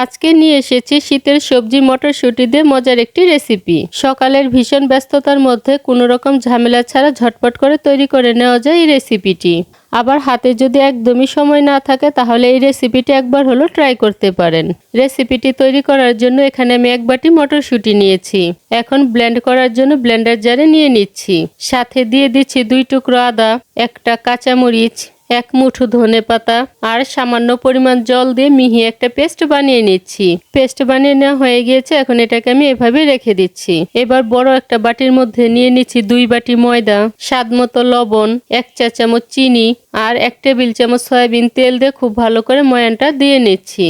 আজকে নিয়ে এসেছি শীতের সবজি মটরশুঁটি দিয়ে মজার একটি রেসিপি। সকালের ভীষণ ব্যস্ততার মধ্যে কোনো রকম ঝামেলা ছাড়া ঝটপট করে তৈরি করে নেওয়া যায় এই রেসিপিটি। আবার হাতে যদি একদমই সময় না থাকে তাহলে এই রেসিপিটি একবার হলো ট্রাই করতে পারেন। রেসিপিটি তৈরি করার জন্য এখানে আমি 1 বাটি মটরশুঁটি নিয়েছি। এখন ব্লেন্ড করার জন্য ব্লেন্ডার জারে নিয়ে নিচ্ছি। সাথে দিয়ে দিচ্ছি 2 টুকরো আদা, একটা কাঁচামরিচ, 1 মুঠো ধনেপাতা আর সামান্য পরিমাণ জল দিয়ে মিহি একটা পেস্ট বানিয়ে নিচ্ছি। পেস্ট বানিয়ে নেওয়া হয়ে গিয়েছে, এখন এটাকে আমি এভাবে রেখে দিচ্ছি। এবার বড় একটা বাটির মধ্যে নিয়ে নিচ্ছি 2 বাটি ময়দা, স্বাদ মতো লবণ, 1 চা চামচ চিনি আর 1 টেবিল চামচ সয়াবিন তেল দিয়ে খুব ভালো করে ময়ানটা দিয়ে নিচ্ছি।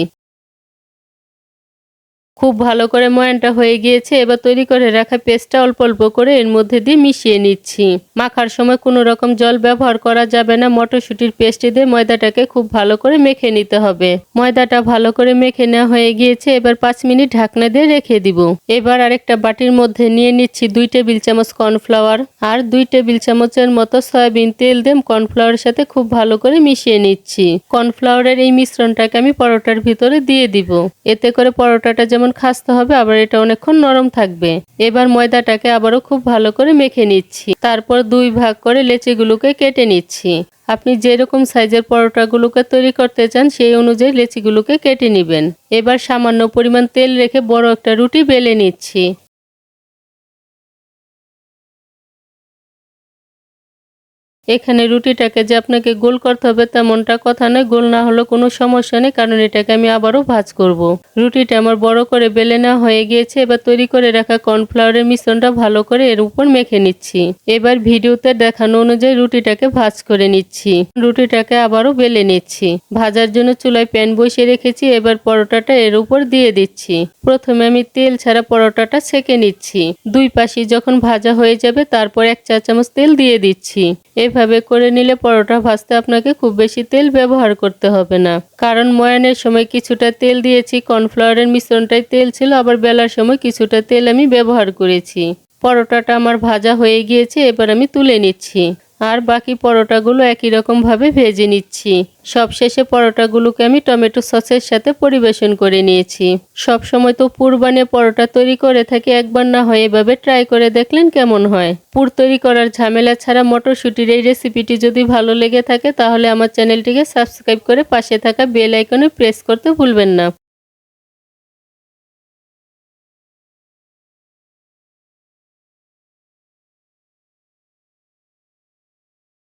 খুব ভালো করে ময়ানটা হয়ে গিয়েছে। এবার তৈরি করে রাখা পেস্টটা অল্প অল্প করে এর মধ্যে দিয়ে মিশিয়ে নিচ্ছি। মাখার সময় কোনো রকম জল ব্যবহার করা যাবে না। মটরশুঁটির পেস্ট দিয়ে ময়দাটাকে খুব ভালো করে মেখে নিতে হবে। ময়দাটা ভালো করে মেখে নেওয়া হয়ে গিয়েছে। এবার 5 মিনিট ঢাকনা দিয়ে রেখে দিব। এবার আরেকটা বাটির মধ্যে নিয়ে নিচ্ছি 2 টেবিল চামচ কর্নফ্লাওয়ার আর 2 টেবিল চামচের মতো সয়াবিন তেল দিয়ে কর্নফ্লাওয়ারের সাথে খুব ভালো করে মিশিয়ে নিচ্ছি। কর্নফ্লাওয়ারের এই মিশ্রণটাকে আমি পরোটার ভিতরে দিয়ে দিব। এতে করে পরোটাটা যেমন খাস্তে হবে, আবার এটা অনেকক্ষণ নরম থাকবে। এবার ময়দাটাকে আবারও খুব ভালো করে মেখে নিচ্ছি। তারপর 2 ভাগ করে লেচিগুলোকে কেটে নিচ্ছি। আপনি যেরকম সাইজের পরোটাগুলোকে তৈরি করতে চান সেই অনুযায়ী লেচিগুলোকে কেটে নেবেন। এবার সামান্য পরিমাণ তেল রেখে বড় একটা রুটি বেলে নিচ্ছি। এখানে রুটিটাকে যে আপনাকে গোল করতে হবে তেমনটা কথা নয়। গোল না হলেও কোনো সমস্যা নেই, কারণ এটাকে আমি আবারও ভাজ করব। রুটিটা আমার বড় করে বেলে নেওয়া হয়ে গিয়েছে। এবার তৈরি করে রাখা কর্নফ্লাওয়ারের মিশ্রণটা ভালো করে এর উপর মেখে নিচ্ছি। এবার ভিডিওতে দেখানো অনুযায়ী রুটিটাকে ভাজ করে নিচ্ছি। রুটিটাকে আবারও বেলে নিচ্ছি। ভাজার জন্য চুলায় প্যান বসিয়ে রেখেছি। এবার পরোটাটা এর উপর দিয়ে দিচ্ছি। প্রথমে আমি তেল ছাড়া পরোটাটা সেঁকে নিচ্ছি। 2 পাশই যখন ভাজা হয়ে যাবে তারপর 1 চা চামচ তেল দিয়ে দিচ্ছি। এভাবে করে নিলে পরোটা ভাজতে আপনাকে খুব বেশি তেল ব্যবহার করতে হবে না, কারণ ময়ানের সময় কিছুটা তেল দিয়েছি। কর্নফ্লাওয়ারের মিশ্রণটাই তেল ছিল, আবার বেলার সময় কিছুটা তেল আমি ব্যবহার করেছি। পরোটাটা আমার ভাজা হয়ে গিয়েছে। এবার আমি তুলে নিচ্ছি আর বাকি পরোটাগুলো একই রকম ভাবে ভেজে নিচ্ছি। সবশেষে পরোটাগুলোকে আমি টমেটো সসের সাথে পরিবেশন করে নিয়েছি। সব সময় তো পুর বানিয়ে পরোটা তৈরি করে থাকি, একবার না হয় এভাবে ট্রাই করে দেখলেন কেমন হয়। পুর তৈরি করার ঝামেলা ছাড়া মটরশুঁটির এই রেসিপিটি যদি ভালো লেগে থাকে তাহলে আমার চ্যানেলটিকে সাবস্ক্রাইব করে পাশে থাকা বেল আইকনে প্রেস করতে ভুলবেন না।